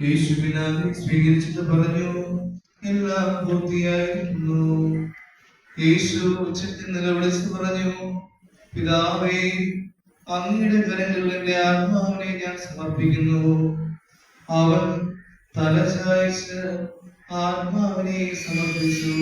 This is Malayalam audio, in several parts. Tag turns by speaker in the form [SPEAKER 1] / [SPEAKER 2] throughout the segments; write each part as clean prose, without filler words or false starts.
[SPEAKER 1] യേശു പിതാവിനെ സ്വീകരിച്ചിട്ട് പറഞ്ഞു, എല്ലാം പൂർത്തിയായിരുന്നു. യേശു ഉച്ചത്തിൽ നിലവിളിച്ച് പറഞ്ഞു, പിതാവേ, അങ്ങയുടെ കരങ്ങളിൽ എന്റെ ആത്മാവിനെ ഞാൻ സമർപ്പിക്കുന്നു. അവൻ തല ചായ്ച്ച് ആത്മാവിനെ സമർപ്പിച്ചു.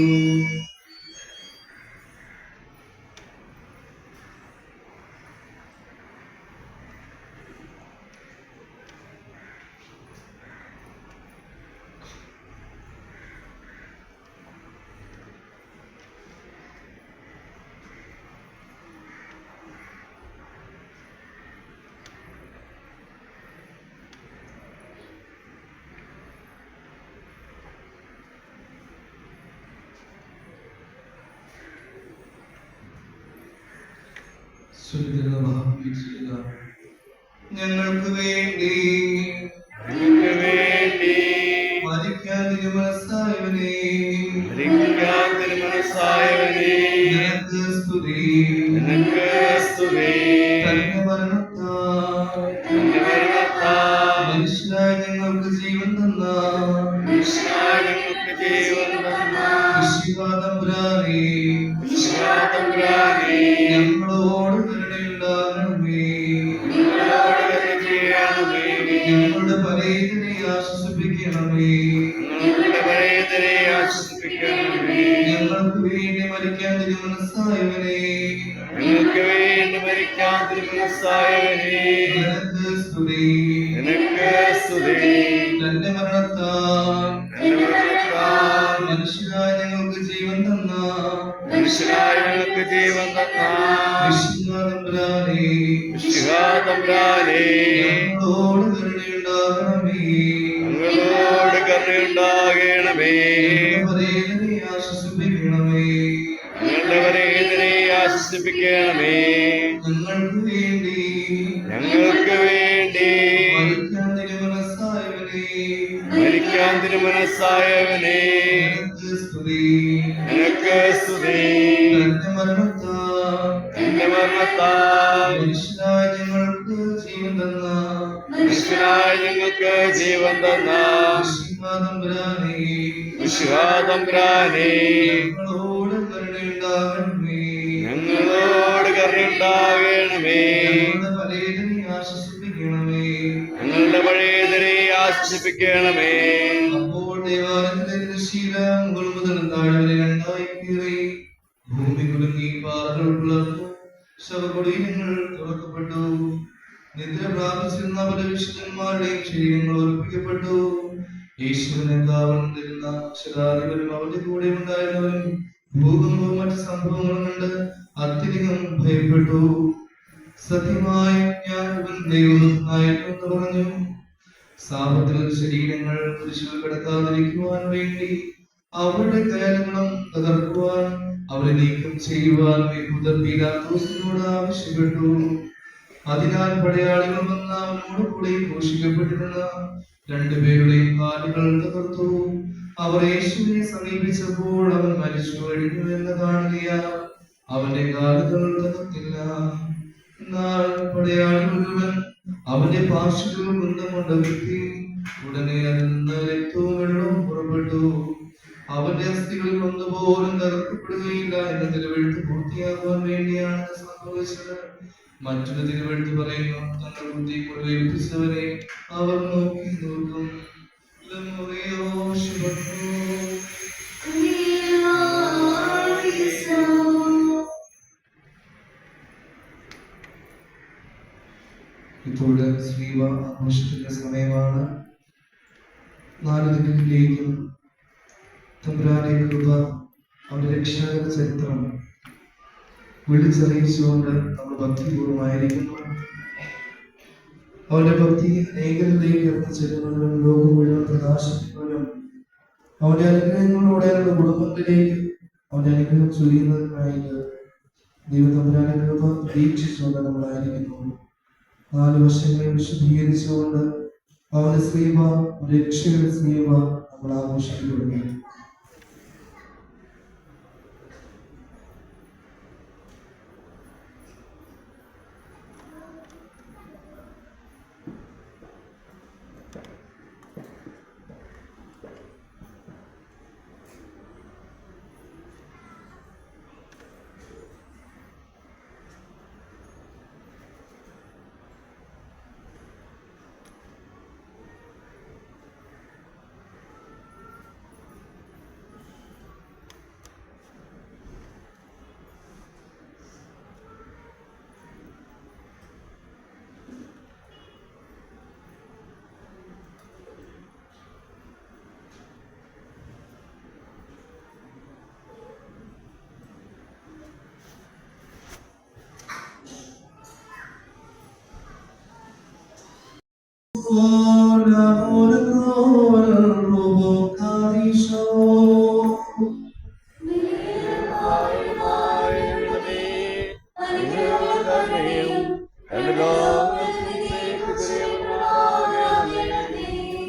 [SPEAKER 1] ഞങ്ങൾക്ക് വേണ്ടി മരിക്കാൻ തിരുമനസ്സായവനേ, നിനക്ക് സ്തുതി. തന്റെ മരണത്താൽ മനുഷ്യനായ ഞങ്ങൾക്ക് ജീവൻ തന്ന വിശ്വാതമ്പുരാനേ, ഞങ്ങളോട് കരുണയുണ്ടാകണമേ. ഞങ്ങളുടെ പരേതനെ ആശ്വസിപ്പിക്കണമേ. ഞങ്ങൾക്ക് വേണ്ടി മരിക്കാൻ തിരുമനസ്സായവനേ, നിനക്ക് സ്തുതി. തന്റെ മരണത്താൽ മനുഷ്യരായ ഞങ്ങൾക്ക് ജീവൻ തന്ന വിശ്വാതമ്പുരാനേ, ഞങ്ങളോട് കരുണയുണ്ടാകണമേ. ഞങ്ങളുടെ പരേതനെ ആശ്വസിപ്പിക്കണമേ. ഞങ്ങൾക്ക് വേണ്ടി മരിക്കാൻ തിരുമനസ്സായവനേ, നിനക്ക് സ്തുതി. തന്റെ മരണത്താൽ മനുഷ്യരായ ഞങ്ങൾക്ക് ജീവൻ തന്ന വിശ്വാതമ്പുരാനേ, ഞങ്ങളോട് കരുണയുണ്ടാകണമേ. ഞങ്ങളുടെ പഴയതിനെ ആശ്വസിപ്പിക്കണമേ. അപ്പോൾ ദേവാലയത്തിന്റെ ശീലം മുതൽ താഴെ രണ്ടായി കീറി, ഭൂമി കുലുങ്ങി, പാറകൾ പിളർന്നു, ശവകുടീരങ്ങൾ തുറക്കപ്പെട്ടു. നിദ്ര പ്രാപിച്ചിരുന്ന പല വിശുദ്ധന്മാരുടെയും ശരീരങ്ങൾ ഉറപ്പിക്കപ്പെട്ടു. യേശുവിനെ കാവലിരുന്ന ശതാധിപരും അവരുടെ കൂടെ ഉണ്ടായിരുന്നവരും ഭൂകമ്പവും മറ്റ് സംഭവങ്ങളും കണ്ട് അത്യധികം ഭയപ്പെട്ടു. സത്യമായി ഞാൻ ദൈവമായിരുന്നു പറഞ്ഞു. സാപത്തിൽ ശരീരങ്ങൾ കുരിശിൽ കിടക്കാതിരിക്കുവാൻ വേണ്ടി അവരുടെ കയലുകളും തകർക്കുവാൻ, അവരെ നീക്കം ചെയ്യുവാൻ യഹൂദർ പീലാത്തോസിനോട് ആവശ്യപ്പെട്ടു. അതിനാൽ പടയാളികൾ വന്ന് അവനോട് കൂടെ ഘോഷിക്കപ്പെട്ടിരുന്ന രണ്ടുപേരുടെയും കാലുകൾ തകർത്തു. അവർ യേശുവിനെ സമീപിച്ചപ്പോൾ അവൻ മരിച്ചു കഴിഞ്ഞു എന്ന് കാണുകയാ, അവന്റെ കാലുകൾ തകർത്തില്ല. എന്നാൽ പടയാളികൾ മുഴുവൻ അവന്റെ പാർശ്വത്തിൽ ബന്ധമുണ്ട് വ്യക്തി. ഉടനെ അതിൽ നിന്ന് രക്തവും വെള്ളവും പുറപ്പെട്ടു. അവന്റെ അസ്ഥികളിൽ ഒന്നുപോലും തകർക്കപ്പെടുകയില്ല എന്ന തിരുവെഴുത്ത് പൂർത്തിയാക്കുവാൻ വേണ്ടിയാണ് സംഭവിച്ചത്. മറ്റൊരു തിരുവെഴുത്ത് പറയുന്നു, തന്റെ ബുദ്ധി മുഴുവേൽപ്പിച്ചവരെ അവർ നോക്കി നോക്കും. ഇപ്പോൾ ശ്രീവ ആഘോഷത്തിന്റെ സമയമാണ്. 4 ദിനങ്ങളിലേക്കും തമ്പുരാന്റെ കൃപ, അവന്റെ രക്ഷാകര ചരിത്രം വിളിച്ചറിയിച്ചുകൊണ്ട് നമ്മൾ ഭക്തിപൂർവമായിരിക്കുന്നു. അവന്റെ ഭക്തി ഏകതയിലേക്ക് എത്തിച്ചേരുന്നതിനും ലോകം മുഴുവൻ പ്രകാശിക്കുന്നതിനും അവന്റെ അനുഗ്രഹങ്ങളോടെ അവരുടെ കുടുംബത്തിലേക്ക് അവന്റെ അനുഗ്രഹം ചൊരിയുന്നതിനായിട്ട് ദൈവതമ്പുരാന്റെ കൃപ പ്രതീക്ഷിച്ചുകൊണ്ട് നമ്മളായിരിക്കുന്നു. 4 വർഷങ്ങളെ വിശുദ്ധീകരിച്ചുകൊണ്ട് അവന്റെ സ്നേഹ രക്ഷയുടെ സ്നേഹ നമ്മൾ ആഘോഷിക്കപ്പെടുന്നു.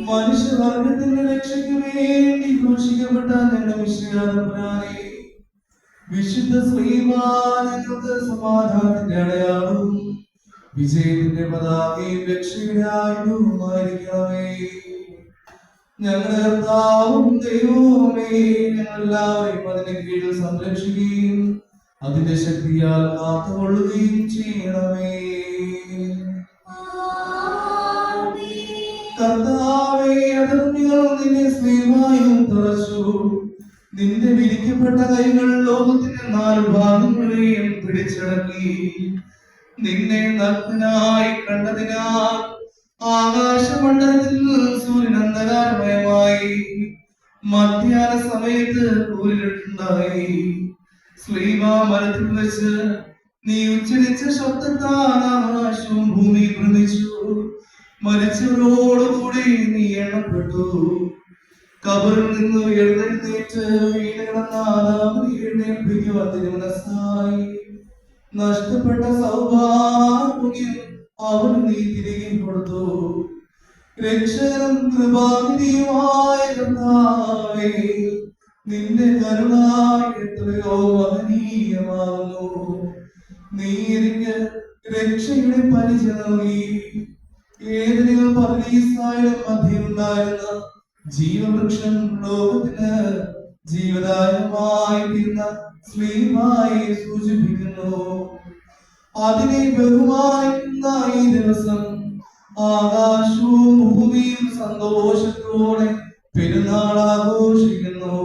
[SPEAKER 1] മനുഷ്യവർഗത്തിന്റെ രക്ഷയ്ക്ക് വേണ്ടി ക്രൂശിക്കപ്പെട്ട ഞങ്ങളുടെ മിശിഹായെ വിശുദ്ധ ശ്രീമാനങ്ങൾക്ക് സമാധാനത്തിന്റെ അടയാളവും വിജയത്തിന്റെ പതാകയും രക്ഷയുടെ ആയുധവുമായിരിക്കണമേ. ഞങ്ങളുടെ കർത്താവും ദൈവവുമേ, ഞങ്ങളെല്ലാവരെയും അതിന്റെ കീഴിൽ സംരക്ഷിക്കുകയും അതിന്റെ ശക്തിയാൽ കാത്തുകൊള്ളുകയും ചെയ്യണമേ. കർത്താവേ, അധർമ്മികൾ നിന്നെ സ്നേഹമായും തുറച്ചു. നിന്റെ വിരിക്കപ്പെട്ട കൈകൾ ലോകത്തിന്റെ 4 ഭാഗങ്ങളെയും പിടിച്ചടക്കി. നിന്നെ നഗ്നനായി കണ്ടതിനാൽ ആകാശമണ്ഡലത്തിൽ സൂര്യൻ അന്ധകാരമയമായി. മധ്യാഹ്ന സമയത്ത് കൂരിരുട്ടുണ്ടായി. സ്ലീബാ മരത്തിൽ വെച്ച് നീ ഉച്ചരിച്ച ശബ്ദത്താൽ ആകാശവും ഭൂമിയും ഭ്രമിച്ചു. മരിച്ചവരോടുകൂടി നീ എണ്ണപ്പെട്ടു. കബറിൽ നിന്ന് എഴുന്നേറ്റ് എഴുന്നേൽപ്പിക്കുവാൻ തിരുമനസ്സായി. നഷ്ടപ്പെട്ട സൗഭാഗ്യം അവന് നീ തിരികെ കൊടുത്തു. രക്ഷകനും കൃപാനിധിയുമായ കർത്താവേ, നിന്റെ കരുണ എത്രയോ മഹനീയമാകുന്നു. നീ എനിക്ക് രക്ഷയുടെ പരിച നൽകി. ഏതെങ്കിലും പർദീസായുടെ മധ്യമുണ്ടായിരുന്ന ജീവവൃക്ഷം ലോകത്തിന് ജീവദായകമായി തീർന്ന സ്ലീബായെ സൂചിപ്പിക്കുന്നു. അതിനെ ബഹുമാനിക്കുന്ന ഈ ദിവസം ആകാശവും ഭൂമിയും സന്തോഷത്തോടെ പെരുന്നാൾ ആഘോഷിക്കുന്നു.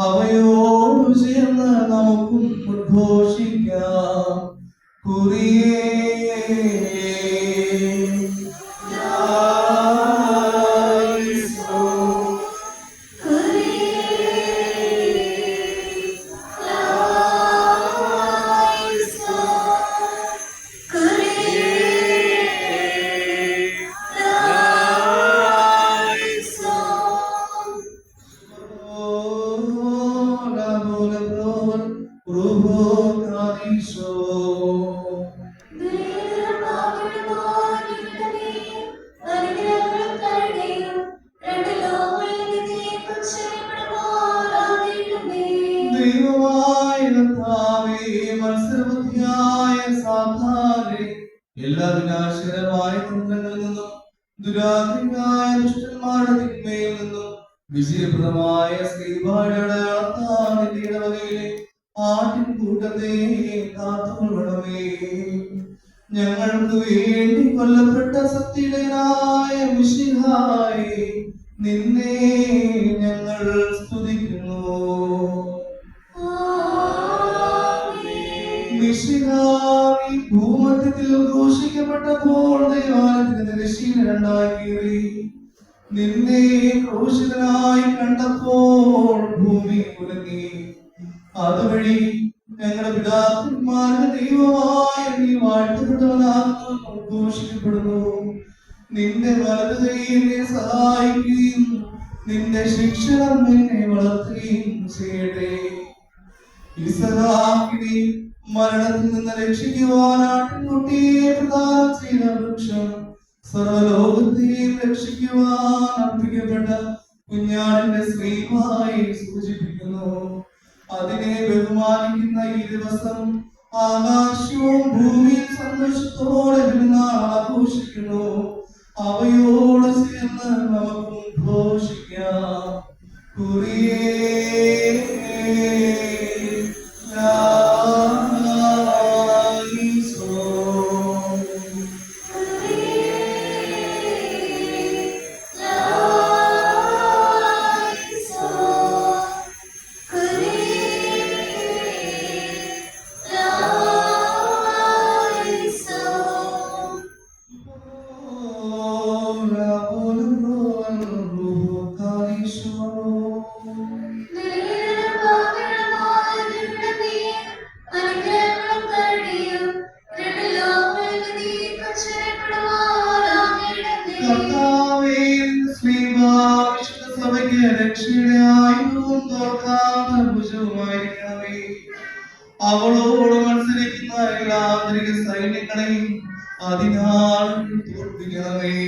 [SPEAKER 1] അവയോട് ചേർന്ന് നമുക്കും ഉദ്ഘോഷിക്കാം. കുറിയേ എല്ലാ വിനാശകരമായ തന്ത്രങ്ങളിൽ നിന്നും ദുരാഗ്രഹമായ ദുഷ്ടന്മാരുടെ തിന്മയിൽ നിന്നും വിജയപ്രദമായ ശ്രീഭായുടെ അടയാളത്താൽ ഇടവകയിലെ ആട്ടിൻകൂട്ടത്തെ കാത്തുകൊള്ളണമേ. ഞങ്ങൾക്ക് വേണ്ടി കൊല്ലപ്പെട്ട സത്യനായ മിശിഹായെ, നിന്നെ ഞങ്ങൾ സ്തുതിക്കുന്നു. മിശിഹായി ഭൂമധ്യത്തിൽ ഘോഷിക്കപ്പെട്ടപ്പോൾ ദൈവാലയത്തിന്റെ തിരശ്ശീല രണ്ടായി കീറി. നിന്നെ ക്രൂശിതനായി കണ്ടപ്പോൾ ഭൂമി കുലുങ്ങി. അതുവഴി ഞങ്ങളുടെ പിതാക്കന്മാരുടെ ദൈവമായ നീ വാഴ്ത്തപ്പെട്ടവനാകുന്നു ഘോഷിക്കപ്പെടുന്നു. നിന്റെ വലതു കൈ എന്നെ സഹായിക്കുകയും നിന്റെ ശിക്ഷണം എന്നെ വളർത്തുകയും ചെയ്യട്ടെ. ഇസഹാക്കിനെ മരണത്തിൽ നിന്ന് രക്ഷിക്കുവാൻ ആട്ടിൻകുട്ടിയെ പ്രദാനം ചെയ്ത വൃക്ഷം സർവലോകത്തെയും രക്ഷിക്കുവാൻ അർപ്പിക്കപ്പെട്ട കുഞ്ഞാടിന്റെ സ്നേഹമായി സൂചിപ്പിക്കുന്നു. അതിനെ ബഹുമാനിക്കുന്ന ഈ ദിവസം ആകാശവും ഭൂമിയും സന്തോഷത്തോടെ പെരുന്നാൾ ആഘോഷിക്കുന്നു. അവയോട് ചേർന്ന് നമുക്കും ഘോഷിക്കാം. രക്ഷയുടെ ആയുധവും തോൽക്കാത്ത ഭുജവുമായിരിക്കണമേ. അവളോട് മത്സരിക്കുന്ന എല്ലാ ആന്തരിക സൈന്യങ്ങളെയും അതിനാൽ തോൽപ്പിക്കണമേ.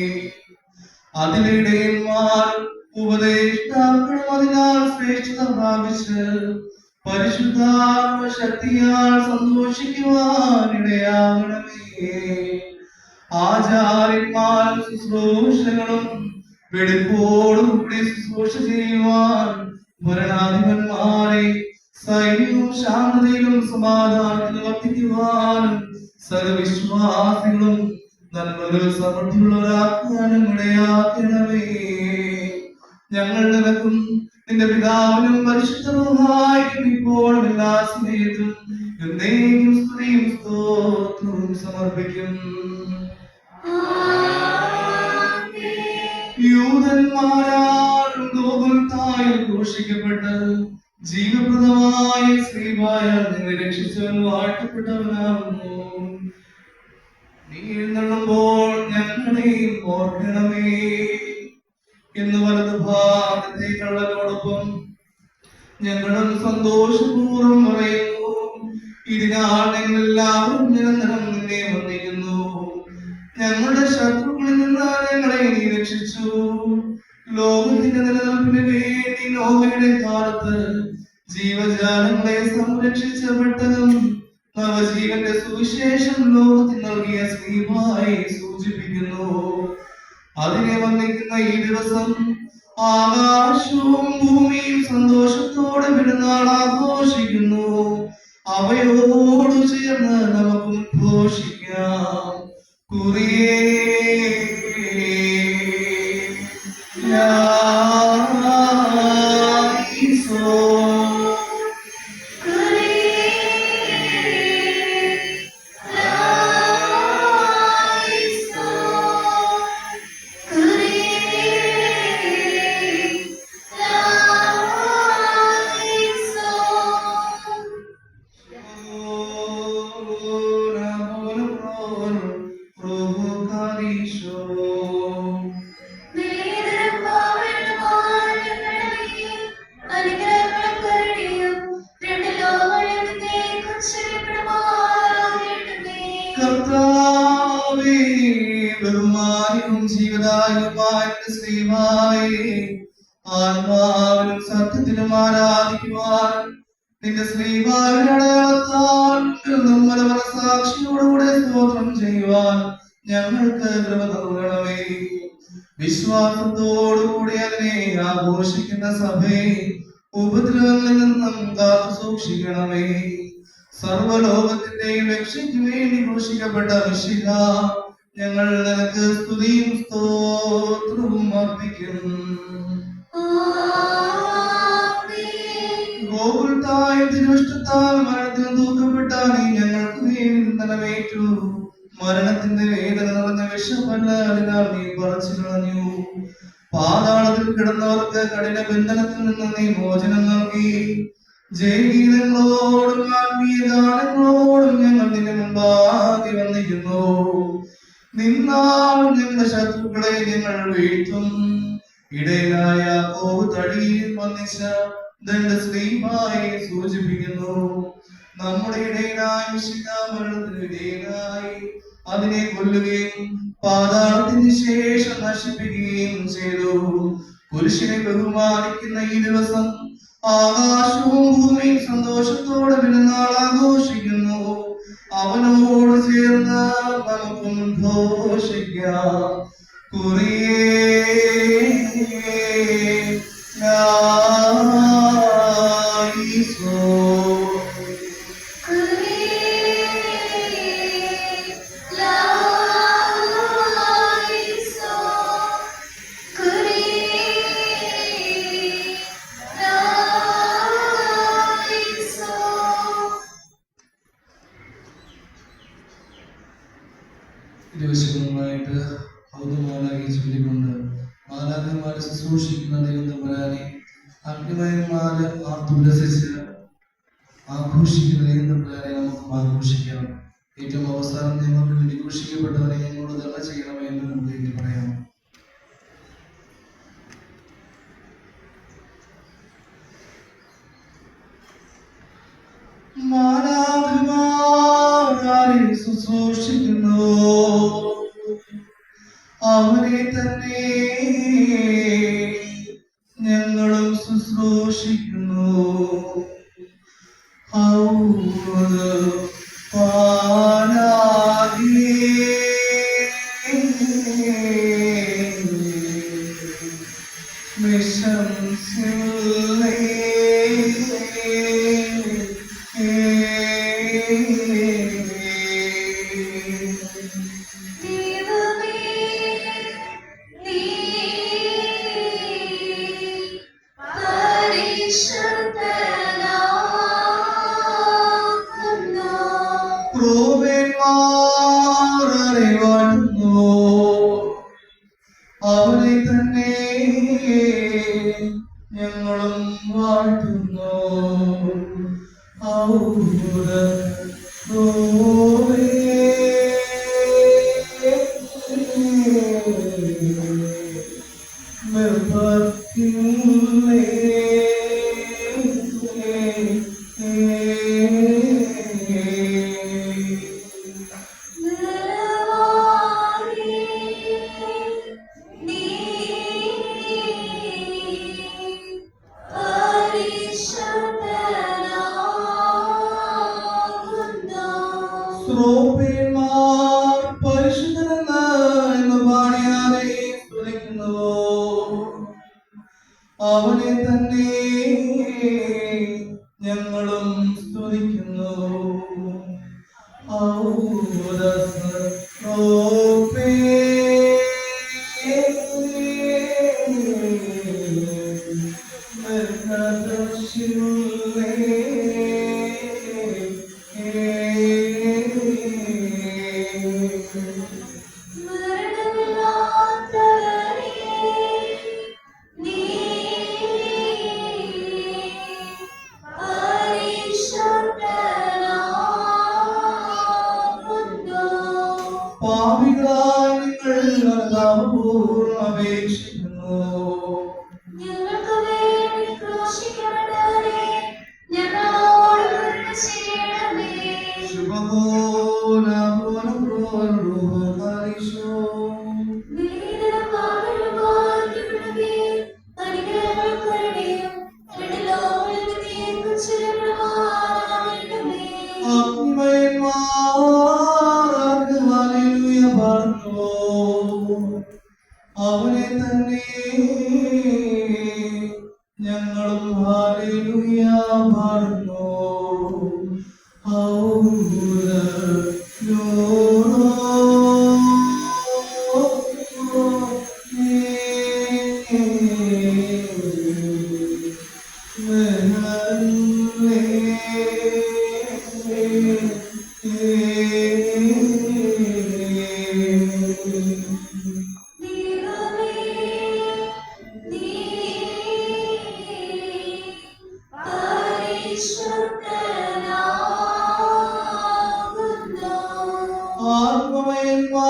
[SPEAKER 1] അതിനിടയന്മാർ ഉപദേഷ്ടാക്കളും അതിനാൽ ശ്രേഷ്ഠത പ്രാപിച്ച് പരിശുദ്ധാത്മ ശക്തിയാൽ സന്തോഷിക്കുവാൻ ഇടയാകണമേ. ആചാര്യന്മാരും ശുശ്രൂഷകളും വെടിപ്പോടുകൂടി ശുശ്രൂഷ ചെയ്യുവാൻ ഭരണാധിപന്മാരെ സൈന്യവും ശാന്തതയിലും സമാധാനത്തിലും വർത്തിക്കുവാനും സർവവിശ്വാസികളും നന്മകൾ സമൃദ്ധിയുള്ളവരാക്കാനും ഇടയാക്കണമേ. ഞങ്ങൾ നിനക്കും നിന്റെ പിതാവിനും പരിശുദ്ധ റൂഹായിക്കും ഇപ്പോഴും എല്ലാ സമയത്തും എന്നേക്കും സ്തുതിയും സ്തോത്രവും സമർപ്പിക്കും. യൂതന്മാരാലും ഗോകുൽത്തായിൽ ഘോഷിക്കപ്പെട്ട് ജീവപ്രദമായ ശ്രീമായ നിന്നെ രക്ഷിച്ചവൻ വാഴ്ത്തപ്പെട്ടവനാകുന്നു. നീ എഴുന്നള്ളുമ്പോൾ ഞങ്ങളെയും ഓർക്കണമേ. എന്ന് വലത് ഭാഗത്തെ കള്ളനോടൊപ്പം ഞങ്ങളും സന്തോഷപൂർവ്വം പറയുന്നു. ഇതിനാൽ ഞങ്ങൾ എല്ലാവരും നിരന്തരം നിന്നെ വന്നിരുന്നു. ഞങ്ങളുടെ ശത്രുക്കളിൽ നിന്ന് ഞങ്ങളെ നീ രക്ഷിച്ചു. ലോകത്തിന്റെ നിലനിൽപ്പിന് വേണ്ടി നോഹയുടെ കാലത്ത് ജീവജാലങ്ങളെ സംരക്ഷിച്ച പെട്ടതും നവജീവന്റെ സുവിശേഷം ലോകത്തിന് നൽകിയ സ്നേഹമായി സൂചിപ്പിക്കുന്നു. അതിനെ വന്നിരിക്കുന്ന ഈ ദിവസം ആകാശവും ഭൂമിയും സന്തോഷത്തോടെ പെരുന്നാൾ ആഘോഷിക്കുന്നു. അവയോട് ചേർന്ന് നമുക്ക് ഘോഷിക്കാം. കുറിയേ ആത്മാവിലും സത്യത്തിലും ആരാധിക്കുവാൻ നിന്റെ സ്നേഹാടയാളത്താൽ നിർമ്മല മനസാക്ഷിയോടുകൂടെ സ്തോത്രം ചെയ്യുവാൻ ഞങ്ങൾക്ക് കൃപ നൽകണമേ. വിശ്വാസത്തോടുകൂടി അതിനെ ആഘോഷിക്കുന്ന സഭയെ ഉപദ്രവങ്ങളിൽ നിന്നും കാത്തു സൂക്ഷിക്കണമേ. സർവലോകത്തിന്റെയും രക്ഷയ്ക്ക് വേണ്ടി ഘോഷിക്കപ്പെട്ട മിശിഹ, ഞങ്ങൾ നിനക്ക് സ്തുതിയും സ്തോത്രവും അർപ്പിക്കും. ഗോകുൽത്തായിൽ തിരുവിഷ്ടത്താൽ മരണത്തിന് തൂക്കപ്പെട്ട നീ ഞങ്ങൾക്ക് വേണ്ടി നിലവേറ്റു. മരണത്തിന്റെ വേദന നിറഞ്ഞ വിഷമല്ല, അതിനാൽ നീ പറിച്ചു കളഞ്ഞു. പാതാളത്തിൽ കിടന്നവർക്ക് കഠിന ബന്ധനത്തിൽ നിന്ന് നീ മോചനം നൽകി. ജയഗീതങ്ങളോടും ആത്മീയ ഗാനങ്ങളോടും ഞങ്ങൾ നിന്നെ മുമ്പാകെ വന്നിരിക്കുന്നു. നിന്നാൽ ഞങ്ങളുടെ ശത്രുക്കളെ ഞങ്ങൾ വീഴ്ത്തും. ഇടയനായ യാക്കോബ് തടിയിൽ വന്നിച്ച ദണ്ഡസ്നേഹമായി സൂചിപ്പിക്കുന്നു. നമ്മുടെ ഇടയനായ മിശിഹ മരണത്തിന് വിധേയനായി അതിനെ കൊല്ലുകയും പാതാളത്തിന് ശേഷം നശിപ്പിക്കുകയും ചെയ്തു. പുരുഷനെ ബഹുമാനിക്കുന്ന ഈ ദിവസം ആകാശവും ഭൂമിയും സന്തോഷത്തോടെ പെരുന്നാൾ ആഘോഷിക്കുന്നു. അവനോട് ചേർന്ന് നമുക്കും ഘോഷിക്കാം. കുറിയേ ഇരുവശങ്ങളുമായിട്ട് ഔദമാലാകി ചൊല്ലിക്കൊണ്ട് മാലാഖമാരെ ശുശ്രൂഷിക്കുന്ന ദൈവം തമ്പുരാനെ അഗ്നിമയന്മാരെ ആർത്തുല്ലസിച്ച് ആഘോഷിക്കുന്ന ദൈവം തമ്പുരാനെ നമുക്ക് ആഘോഷിക്കാം. ഏറ്റവും അവസാനം ഞങ്ങൾക്ക് വേണ്ടി ഘോഷിക്കപ്പെട്ടവരെ ഞങ്ങളോട് തന്നെ ചെയ്യണമേ എന്ന് നമുക്ക് വേണ്ടി പറയാം. മാലാഖമാരെ ശുശ്രൂഷിക്കുന്നു, അവരെ തന്നെ ഞങ്ങളും ശുശ്രൂഷിക്കുന്നു. അവരെ തന്നെ ഞങ്ങളും വാഴ്ത്തുന്നു. ശ്രോപ്പന്മാർ പരിശുദ്ധനെന്ന് പാടിയാതെ സ്തുതിക്കുന്നു, അവനെ തന്നെ ഞങ്ങളും സ്തുതിക്കുന്നു. പാപികളായ നിങ്ങൾ അപേക്ഷിക്കുന്നു,
[SPEAKER 2] ഞങ്ങൾക്ക് വേണ്ടി ക്രൂശിക്കപ്പെട്ടവരെ ഞങ്ങളോട് കരുണ ചെയ്യണമേ. ബലിപീഠം കാവലുമായിരിക്കണമേ. അനുഗ്രഹങ്ങൾക്ക് കരുണയും രണ്ട് ലോകങ്ങളിൽ നീക്കുച്ചിരി പ്രമാണമായിരിക്കണമേ.
[SPEAKER 1] അവനെ തന്നെ ഞങ്ങളും ഹല്ലേലൂയ പാടുന്നു.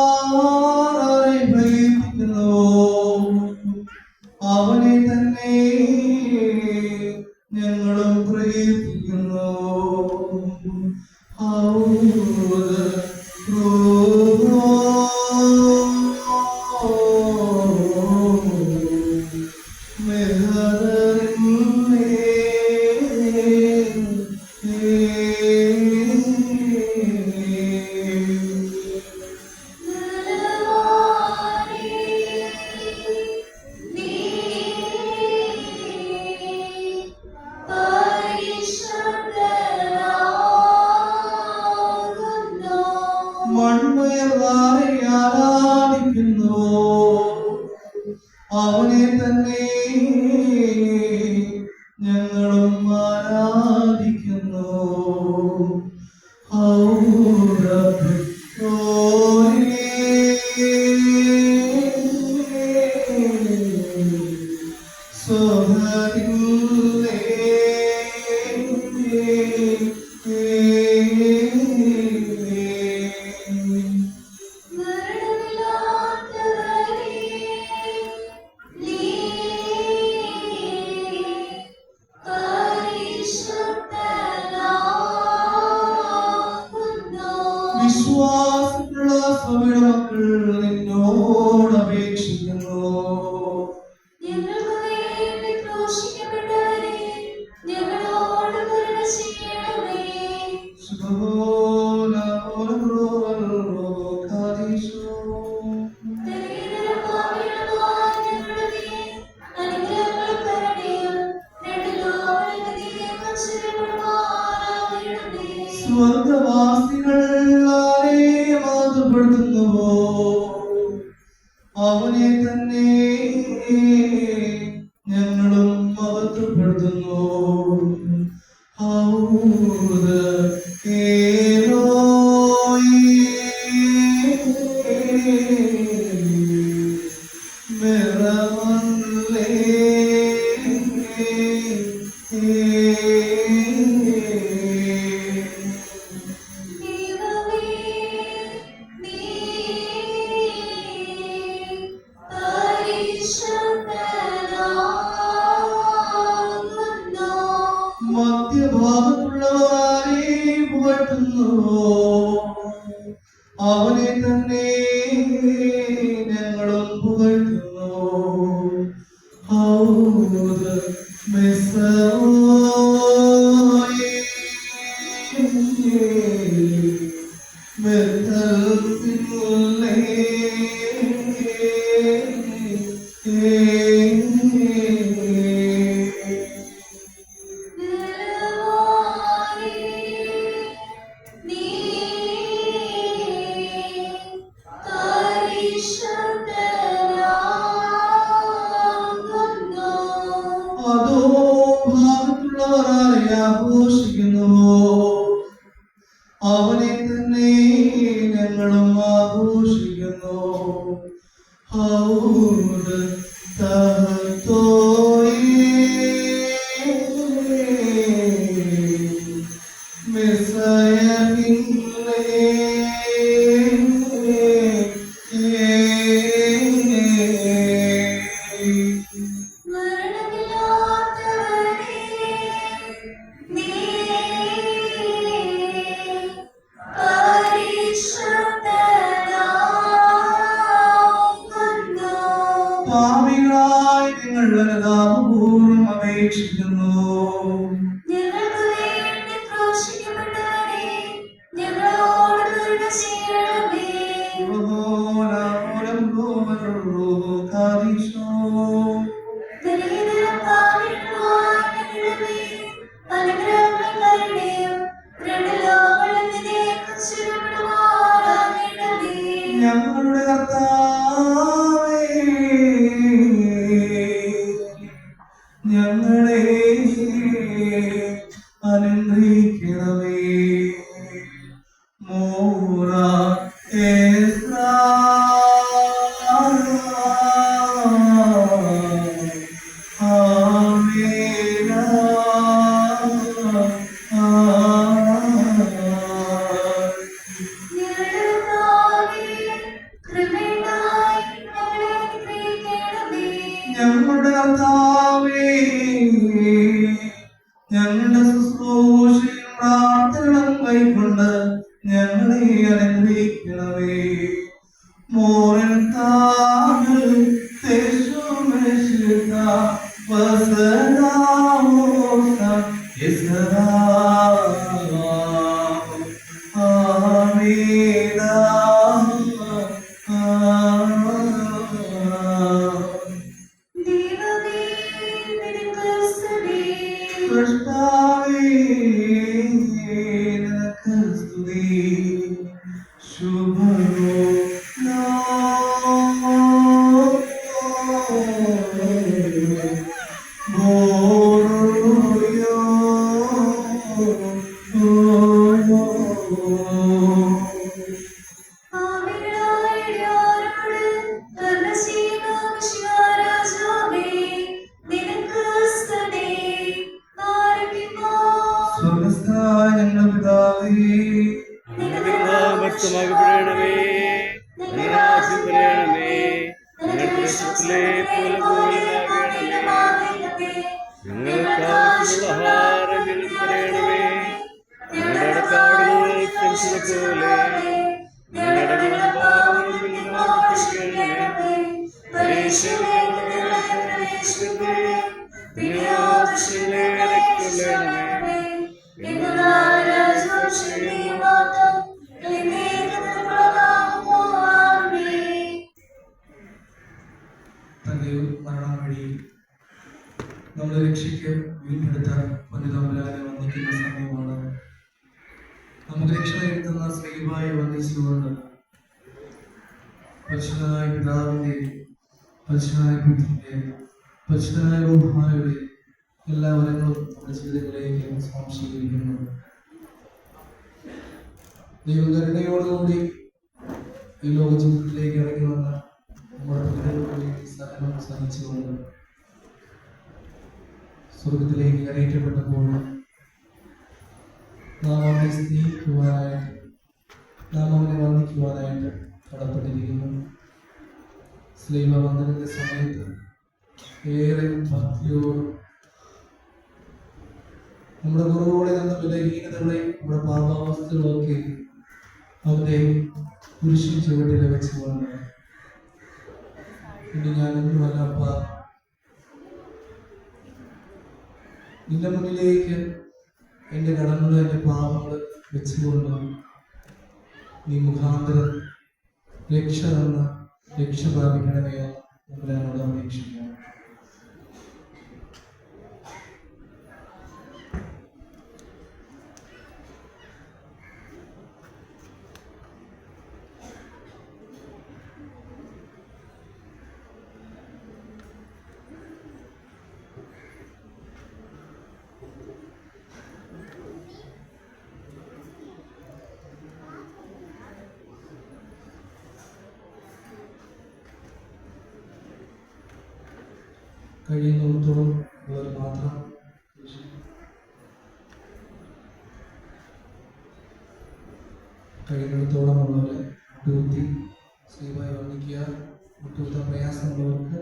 [SPEAKER 1] ആത്മമയന്മാരെ പ്രേരിപ്പിക്കുന്നു, അവനെ തന്നെ ഞങ്ങളും പ്രേരിപ്പിക്കുന്നു. മൺമയർവാരെ ആരാധിക്കുന്നു, അവനെ തന്നെ ഞങ്ങളും ആരാധിക്കുന്നു. മധ്യഭാഗത്തുള്ളവരെ പുകഴ്ത്തുന്നു. അവനെ തന്നെ ഞങ്ങളും പുകഴ്ത്തുന്നു. ഹൗദ് മിസ്രയീം മിർതൽത്തില്ലേ അതോ ഭാഗത്തുള്ളവരായി ആഘോഷിക്കുന്നു. അവനെ തന്നെ ഞങ്ങളും ആഘോഷിക്കുന്നു. ഹൗദ് പാപികളായി നിങ്ങൾ അനുതാപപൂർവ്വം അപേക്ഷിക്കുന്നു. ഞങ്ങളുടെ കർത്താവേ, ഞങ്ങളെ അനുഗ്രഹിക്കണമേ. മോറ ഞങ്ങളുടെ കർത്താവേ, ഞങ്ങളുടെ ശുശ്രൂഷയും പ്രാർത്ഥനകളും കൈക്കൊണ്ട് ഞങ്ങളെ അനുഗ്രഹിക്കണമേ. മോരൻ താങ്കൾ നമ്മളെ രക്ഷയ്ക്ക് വീണ്ടെടുത്ത പൊന്നുതമ്പുരാനെ വന്ദിക്കുന്ന സമയമാണ്. നമുക്ക് രക്ഷ നേടുന്ന സ്നേഹമായി വന്ദിച്ചുകൊണ്ട് പരിശുദ്ധനായ പിതാവിന്റെ, പരിശുദ്ധനായ പുത്രന്റെ, പരിശുദ്ധനായ റൂഹായുടെ എല്ലാ വരങ്ങളും നമ്മുടെ ജീവിതങ്ങളിലേക്ക് സ്വാംശീകരിക്കുന്നു. ദൈവകരുണയോടുകൂടി ഈ ലോക ജീവിതത്തിലേക്ക് ഇറങ്ങി വന്ന നമ്മുടെ പിതാവിന്റെ സഹനം സഹിച്ചുകൊണ്ട് സ്വർഗത്തിലേക്ക് കയറ്റപ്പെട്ടപ്പോൾ നാം അവനെ സ്നേഹിക്കുവാനായിട്ട്, നാം അവനെ വന്ദിക്കുവാനായിട്ട് കടപ്പെട്ടിരിക്കുന്നു. സ്ലീഹ വന്ദനത്തിന്റെ സമയത്ത് ഏറെ ഭക്തിയോടും നമ്മുടെ കുറവുകളെ, നമ്മുടെ ബലഹീനതകളെ, നമ്മുടെ പാപാവസ്ഥകളൊക്കെ അവന്റെ കുരിശിൻ ചുവട്ടിൽ വെച്ചുകൊണ്ട് ഇനി ഞാനൊന്നുമല്ല അപ്പ, നിന്റെ മുന്നിലേക്ക് എൻ്റെ കടങ്ങളും എൻ്റെ പാപങ്ങൾ വെച്ചുകൊണ്ട് നീ മുഖാന്തരം രക്ഷ തന്ന് രക്ഷ പ്രാപിക്കണമെയോ നമ്മളോട് അപേക്ഷിക്കാം. കഴിയുന്നിടത്തോളം ഉള്ളവർ മാത്രം കഴിയുന്നിടത്തോളം ഉള്ളവരെ മുട്ടുകുത്തി ശ്രീമായി വർണ്ണിക്കുക. മുട്ടുകുത്താൻ പ്രയാസമുള്ളവർക്ക്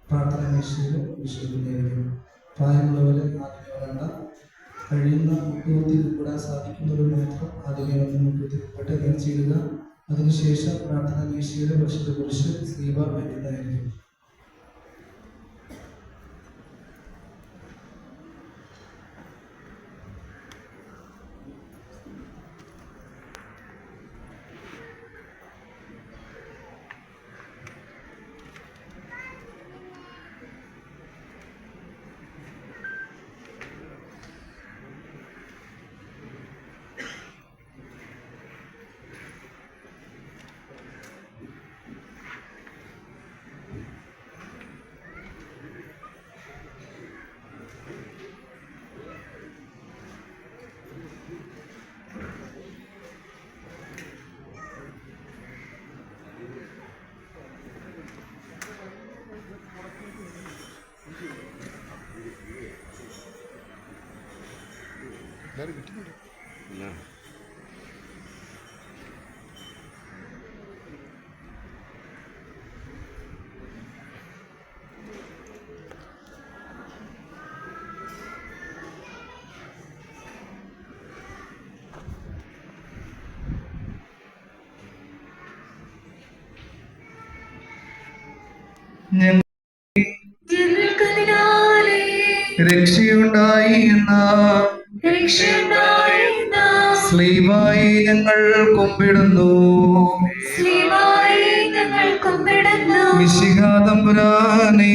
[SPEAKER 1] പ്രാർത്ഥന മേശയിൽ വിശ്വസിക്കുന്നതായിരിക്കും. പ്രായമുള്ളവർ ആദ്യമേ വരണ്ട. കഴിയുന്ന മുട്ടുകുത്തി ഉൾപ്പെടാൻ സാധിക്കുന്നവർ മാത്രം ആദ്യമേ വന്ന് മുട്ടുകുത്തി ഉൾപ്പെട്ട് നേർച്ചയിടുക. അതിനുശേഷം പ്രാർത്ഥന മേശയുടെ പക്ഷത്തെക്കുറിച്ച് ശ്രീവ വരുന്നതായിരിക്കും. രക്ഷയുണ്ടായി എന്ന സ്ലീബായി ഞങ്ങൾ കുമ്പിടുന്നു. മിശിഹാ തമ്പുരാനേ,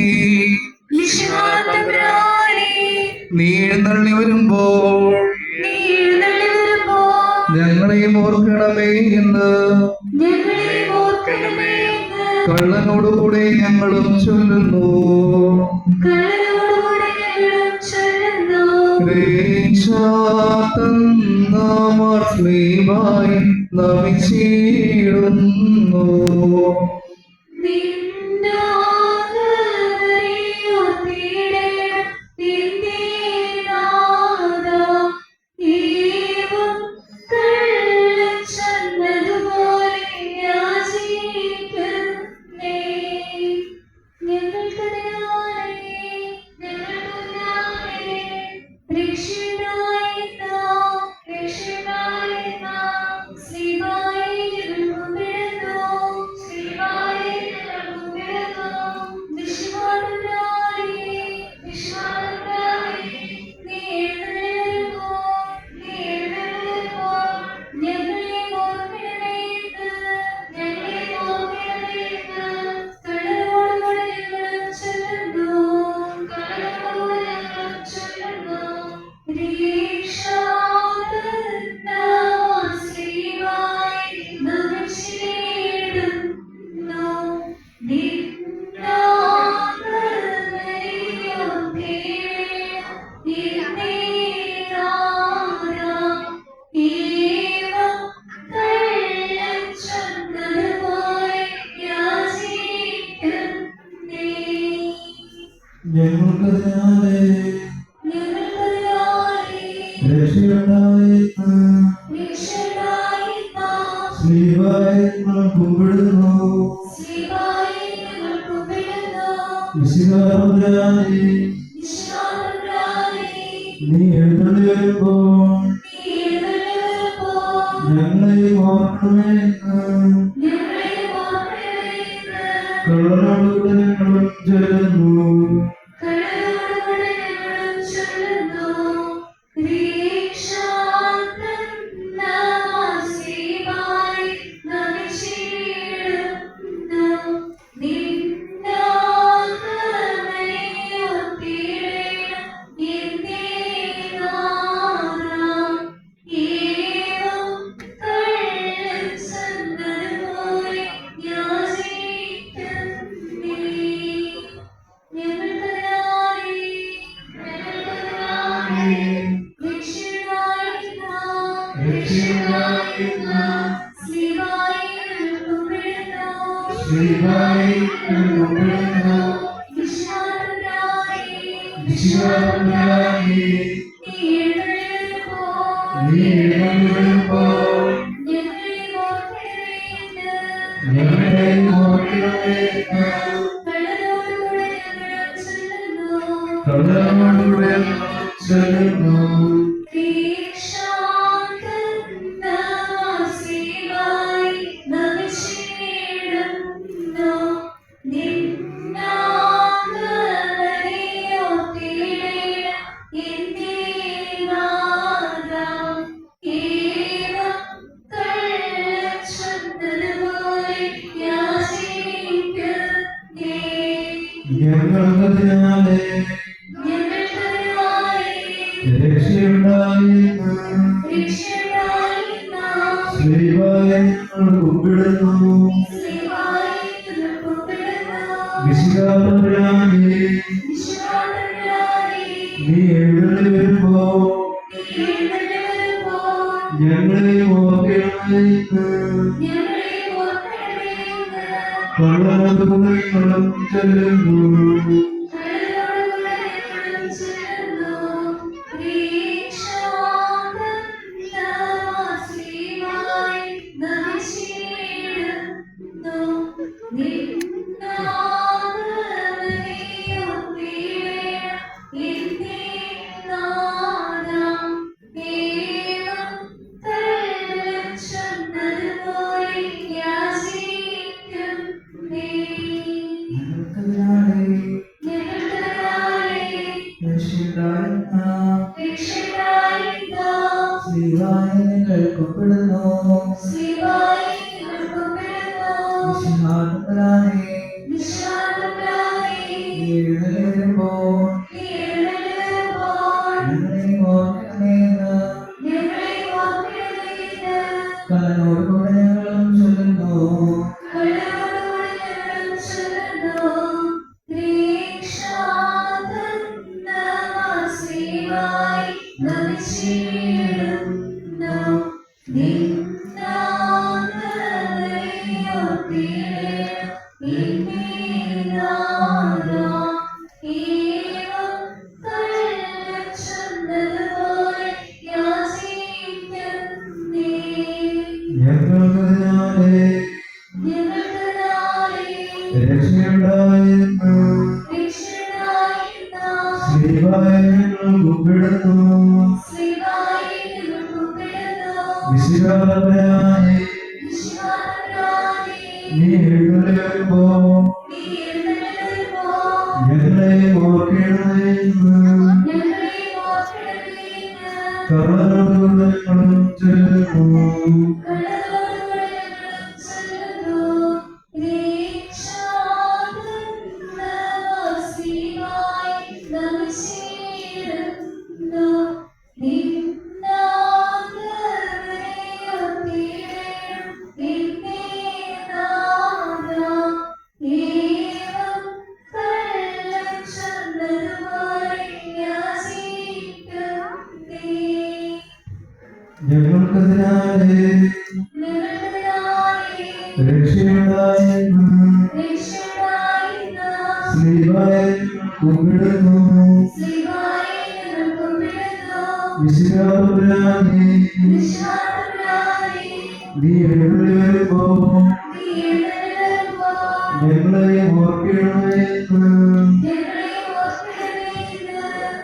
[SPEAKER 1] നീ എഴുന്നള്ളി വരുമ്പോൾ ഞങ്ങളെയും ഓർക്കണമേ എന്ന് കള്ളനോടുകൂടെ ഞങ്ങളും ചൊല്ലുന്നു. സ്ലീബായി നമിച്ചിടുന്നു. നീ എഴുന്നള്ളി വരുമ്പോൾ ഞങ്ങളെ ഓർക്കണമേ എന്ന് കള്ളനോടുകൂടെ ഞങ്ങളും ചൊല്ലുന്നു.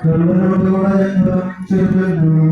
[SPEAKER 1] കള്ളനോടുകൂടെ ഞങ്ങൾ ചെല്ലുന്നു.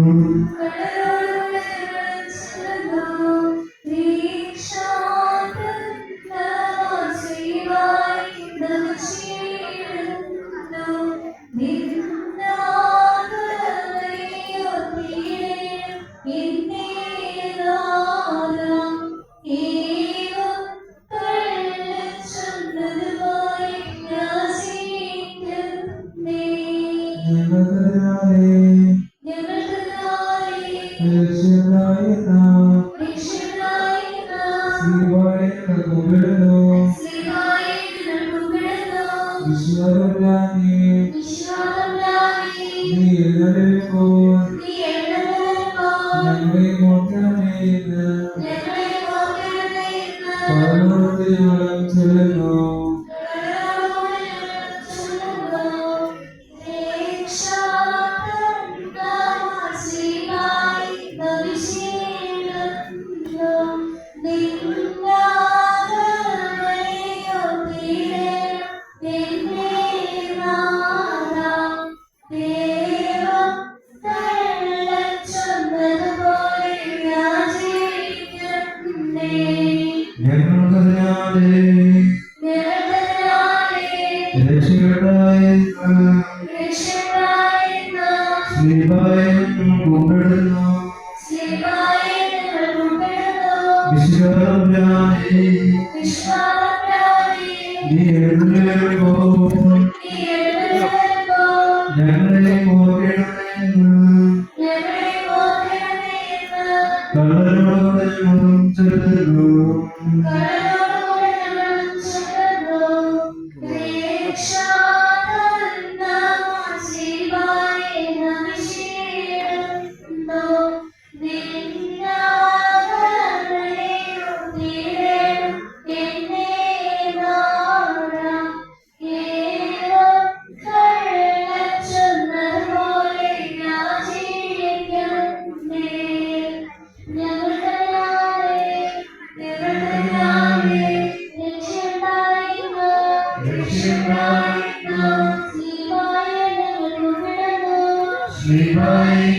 [SPEAKER 2] Amen.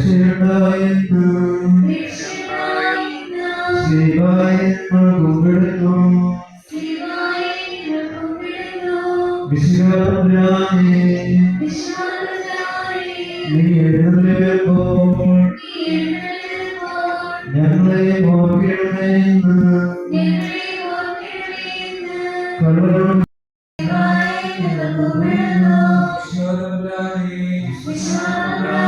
[SPEAKER 1] രക്ഷയുണ്ടായെന്ന് ശ്രീവായി കുമ്പിടുന്നു വിശ്വാസരാണേ നീ എഴുന്നേൽക്കുമ്പോൾ ഞങ്ങളെ ഓർക്കണമെന്ന് കള്ളോട്
[SPEAKER 2] ഞങ്ങളെ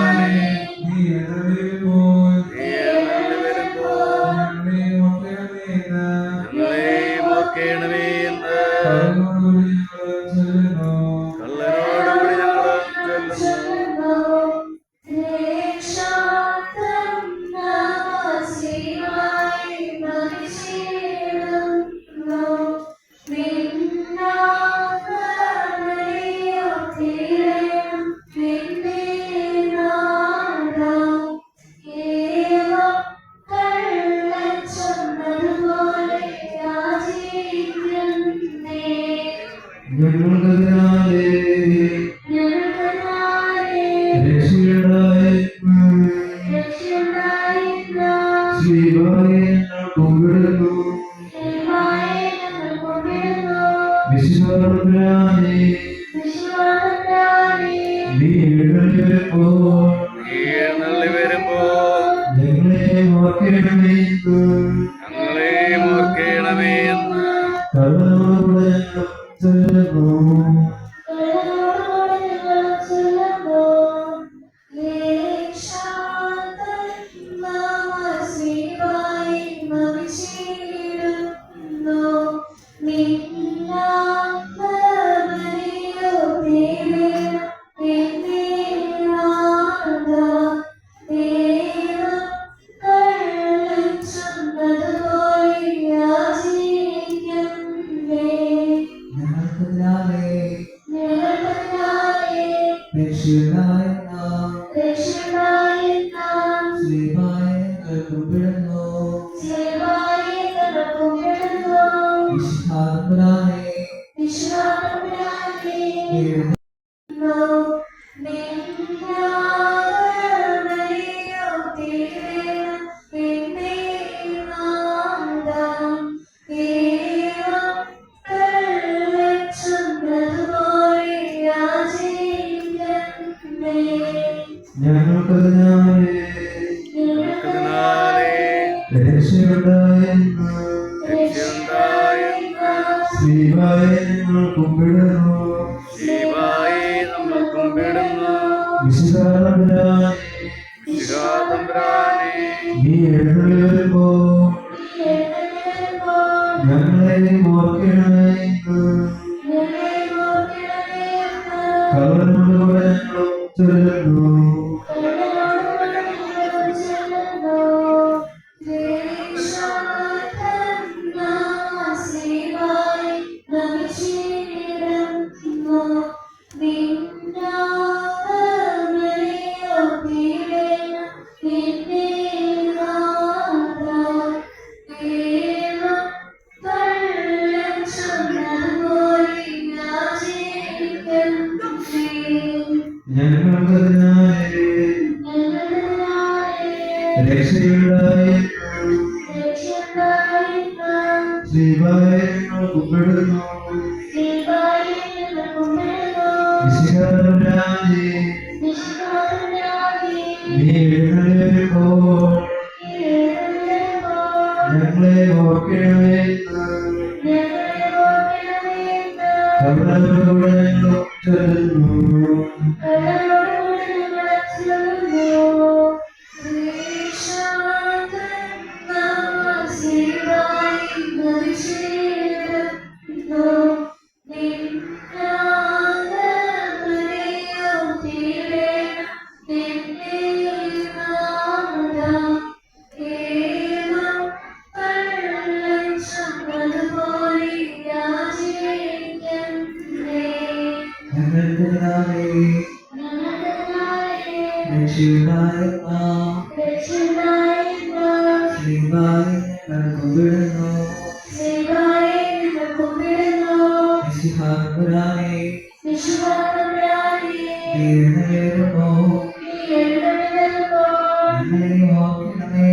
[SPEAKER 1] ഞങ്ങളെ ഓർക്കണമേ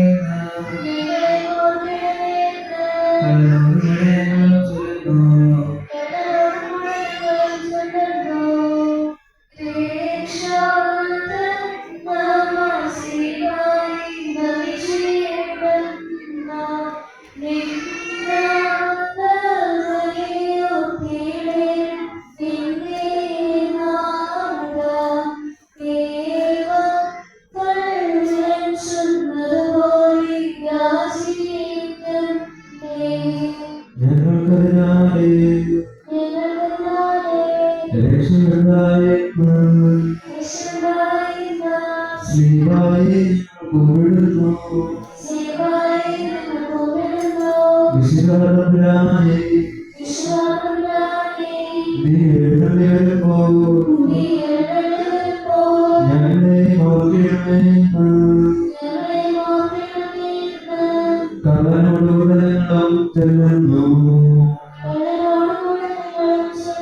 [SPEAKER 2] ഞങ്ങളെ ഓർക്കണമേ
[SPEAKER 1] കടലോടുകൂടെ ഞങ്ങൾ ചൊല്ലുന്നു
[SPEAKER 2] കടലോടുകൂടെ ഞങ്ങൾ ചൊല്ലുന്നു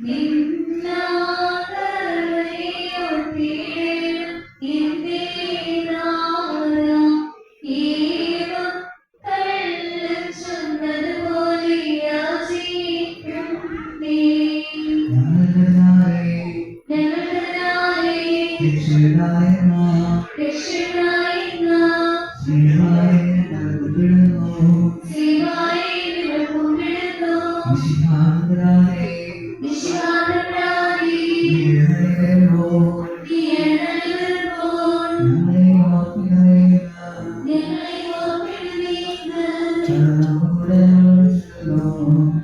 [SPEAKER 2] നീ
[SPEAKER 3] വിശുദ്ധാത്മാവേ,
[SPEAKER 2] വിശ്വാസപ്രാണി
[SPEAKER 3] നീ എഴുന്നേൽക്കുമ്പോൾ ഞങ്ങളെ ഓർക്കണമേ.
[SPEAKER 2] ഞങ്ങളെ ഓർക്കണമേ.
[SPEAKER 3] ഞങ്ങളുടെ ആവശ്യമല്ലോ.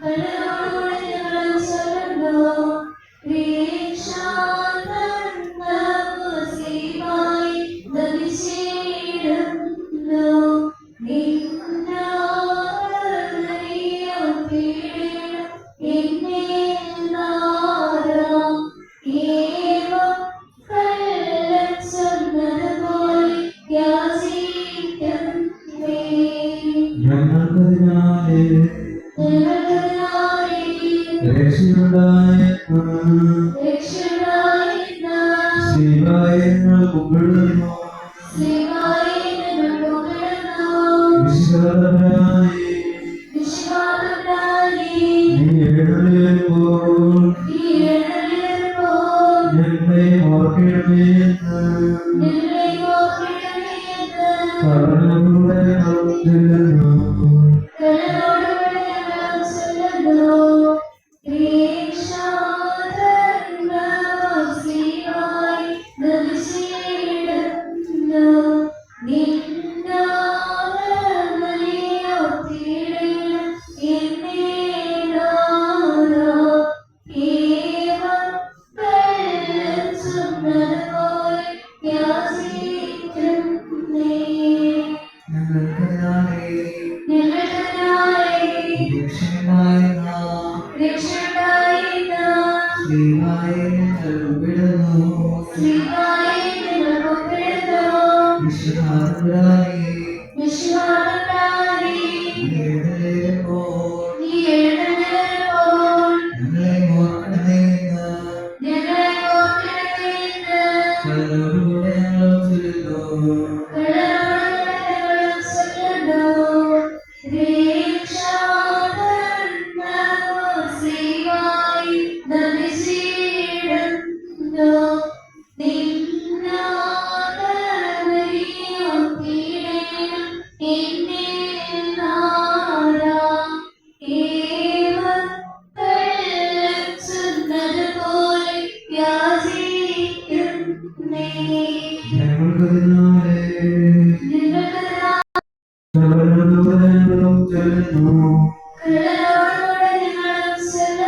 [SPEAKER 2] കടലോടെ ഞങ്ങൾ ചൊല്ലുന്നു. രക്ഷാകർത്താവായി ദർശിച്ചിടുന്നു. നിന്നാമറിയം പീഡനം എന്നെ നാദാ. ഏവം കള്ളൻ ചൊന്നതുപോലെ യാചിക്കുന്നേ.
[SPEAKER 3] ഞങ്ങൾക്കതിനാലെ
[SPEAKER 2] ഞങ്ങൾക്കതിനായി
[SPEAKER 3] രക്ഷയുണ്ടായെന്ന് ശിവായ ഞങ്ങൾ കുമ്പിടുന്നു. വിശ്വാസപ്രാണി, നീ എഴുന്നേൽക്കുമ്പോൾ ഞങ്ങളെ ഓർക്കണമേ എന്ന് കടലിലൂടെ ഞങ്ങൾ ചെല്ലുന്നു. ഞങ്ങൾക്കതിനാലെ രക്ഷയുണ്ടായെന്ന് ശിവായ ഞങ്ങൾ കുമ്പിടുന്നു. വിശുദ്ധാത്മാവേ, നീ എഴുന്നേൽക്കുമ്പോൾ ഞങ്ങളെ ഓർക്കണമേ എന്ന് കടലിലൂടെ ഞങ്ങൾ ചൊല്ലുന്നു. ഞങ്ങൾക്കതിനാലെ കടലിലൂടെ ഞങ്ങൾ ചെല്ലുന്നു.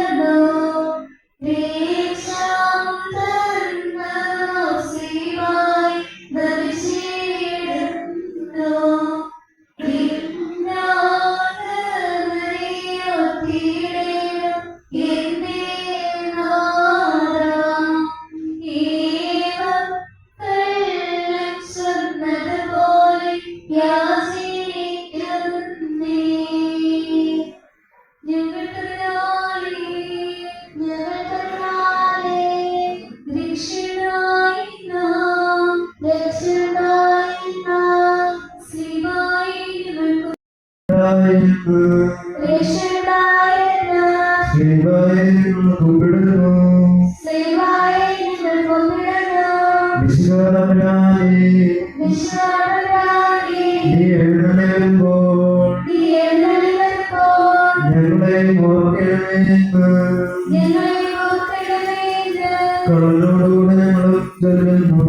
[SPEAKER 3] ശിവായ ഞങ്ങൾ കുമ്പിടുന്നു. വിശ്വാസപ്രാണി, നീ എഴുന്നേൽക്കുമ്പോൾ ഞങ്ങളെ ഓർക്കണമേ എന്ന് കടലിലൂടെ ഞങ്ങൾ ചെല്ലുന്നു.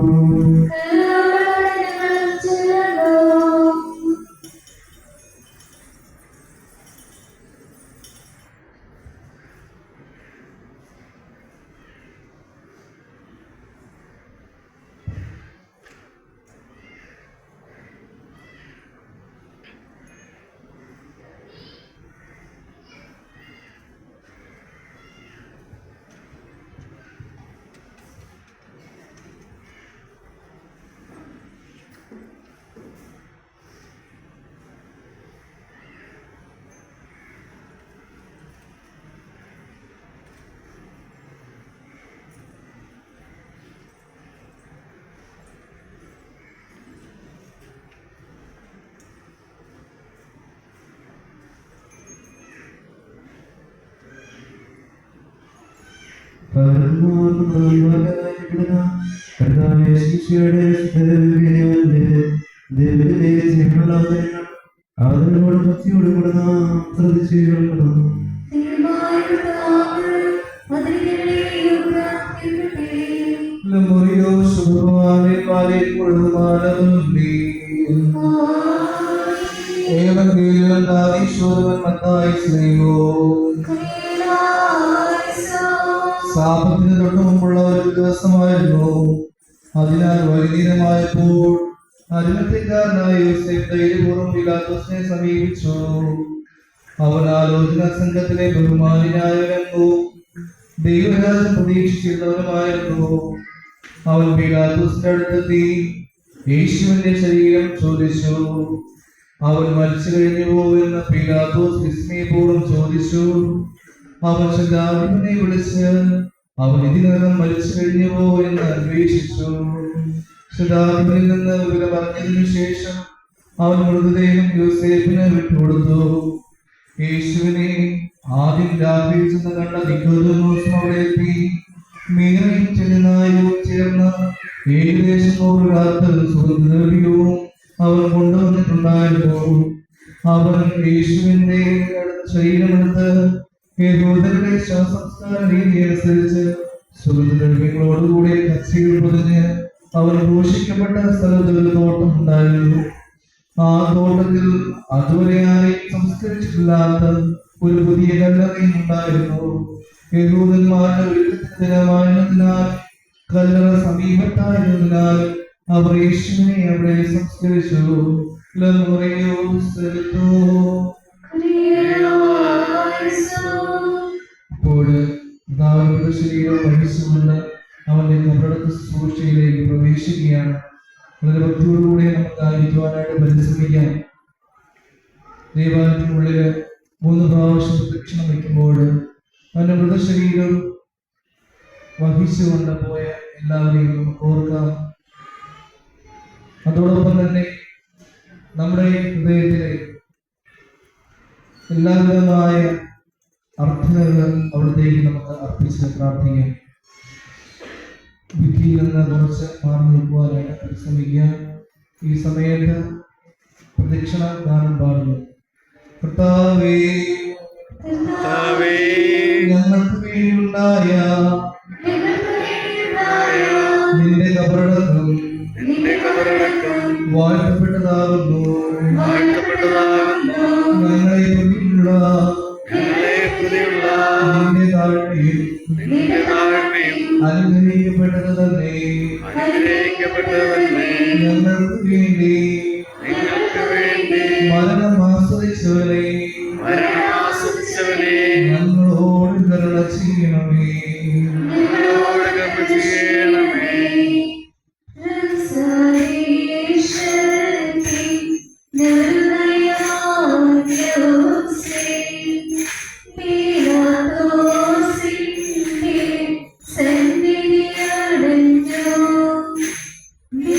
[SPEAKER 2] തിരുമോ
[SPEAKER 1] സാപത്തിന് തൊട്ടു മുമ്പുള്ള ഒരു ദിവസമായിരുന്നു. അതിനാൽ വൈകുന്നേരമായപ്പോൾ അരിമത്യക്കാരനായ യോസേഫ് ധൈര്യപൂർവ്വം പിലാത്തോസിനെ സമീപിച്ചു. അവൻ ആലോചന സംഘത്തിലെ ബഹുമാനായവനെന്നു ദൈവരാജൻ പ്രതീക്ഷിച്ചിരുന്നവനുമായിരുന്നു. അവൻ പിലാത്തോസിന്റെ അടുത്തെത്തി യേശുവിന്റെ ശരീരം ചോദിച്ചു. അവൻ മരിച്ചു കഴിഞ്ഞുവോ എന്ന് പിലാത്തോസ് വിസ്മയപൂർവ്വം ചോദിച്ചു. അവൻ ശതാധിപനെ വിളിച്ച് അവൻ ഇതിനകം മരിച്ചു കഴിഞ്ഞുവോ എന്ന് അന്വേഷിച്ചു. ശതാധിപനിൽ നിന്ന് വിവരം അറിഞ്ഞതിനു ശേഷം അവൻ മൃതദേഹം യോസേഫിന് വിട്ടുകൊടുത്തു. യേശുവിനെ ആദ്യം രാത്രിയിൽ ചെന്ന് കണ്ട നിക്കോദെമോസും അവിടെ എത്തി. മീറയും ചെന്നായും ചേർന്ന് ഏകദേശം 100 രാത്രി സുഗന്ധദ്രവ്യവും അവൻ കൊണ്ടുവന്നിട്ടുണ്ടായിരുന്നു. അവൻ യേശുവിന്റെ ശരീരമെടുത്ത് യഹൂദരുടെ ശവസംസ്കാര രീതി അനുസരിച്ച് സുഗന്ധദ്രവ്യങ്ങളോടുകൂടി കച്ചികൾ പൊതിഞ്ഞ് അവൻ ഘോഷിക്കപ്പെട്ട സ്ഥലത്ത് ഒരു തോട്ടം ഉണ്ടായിരുന്നു. ആ തോട്ടത്തിൽ അതുവരെ ആരെയും സംസ്കരിച്ചിട്ടില്ലാത്ത ഒരു പുതിയ കല്ലറയും ഉണ്ടായിരുന്നു. യഹൂദന്മാരുടെ ഒരുക്കത്തിന് ദിനമായിരുന്നതിനാൽ കല്ലറ സമീപത്തായിരുന്നതിനാൽ അവർ യേശുവിനെ അവിടെ സംസ്കരിച്ചു. അപ്പോൾ ദാവീദിന്റെ ശരീരം വഹിച്ചുകൊണ്ട് അവന്റെ കബറടക്ക ശുശ്രൂഷയിലേക്ക് പ്രവേശിക്കുകയാണ്. വളരെ ഭക്തിയോടുകൂടി നമുക്ക് ആയിരിക്കുവാനായിട്ട് പരിശ്രമിക്കാം. ദേവാലയത്തിനുള്ളില് 3 പ്രാവശ്യം പ്രദക്ഷിണം വയ്ക്കുമ്പോൾ അവന്റെ മൃതശരീരം വഹിച്ചുകൊണ്ട് പോയ എല്ലാവരെയും നമുക്ക് ഓർക്കാം. അതോടൊപ്പം തന്നെ നമ്മുടെ ഹൃദയത്തിലെ എല്ലാവിധമായ അർത്ഥനകൾ അവിടത്തേക്ക് നമുക്ക് അർപ്പിച്ച് പ്രാർത്ഥിക്കാം. വിധിയിൽ നിന്ന് കുറച്ച് മാറി നിൽക്കുവാനായിട്ട് പരിശ്രമിക്കുക. ഈ സമയത്ത് പ്രദക്ഷിണ ഗാനം പാടുന്നു. കർത്താവേ, ഞങ്ങൾക്ക് വേണ്ടിയുണ്ടായ നിന്റെ കബറടക്കം വാഴ്ത്തപ്പെട്ടതാകുന്നു. ഞങ്ങളെ പ്രതിയുള്ള നിന്റെ താഴ്മയും അനുഗ്രഹിക്കപ്പെട്ടത് തന്നെ. ഞങ്ങൾക്ക് വേണ്ടി മരണം ആസ്വദിച്ചവരെ ഞങ്ങളോട് കരുണ ചെയ്യണമേ.
[SPEAKER 2] ും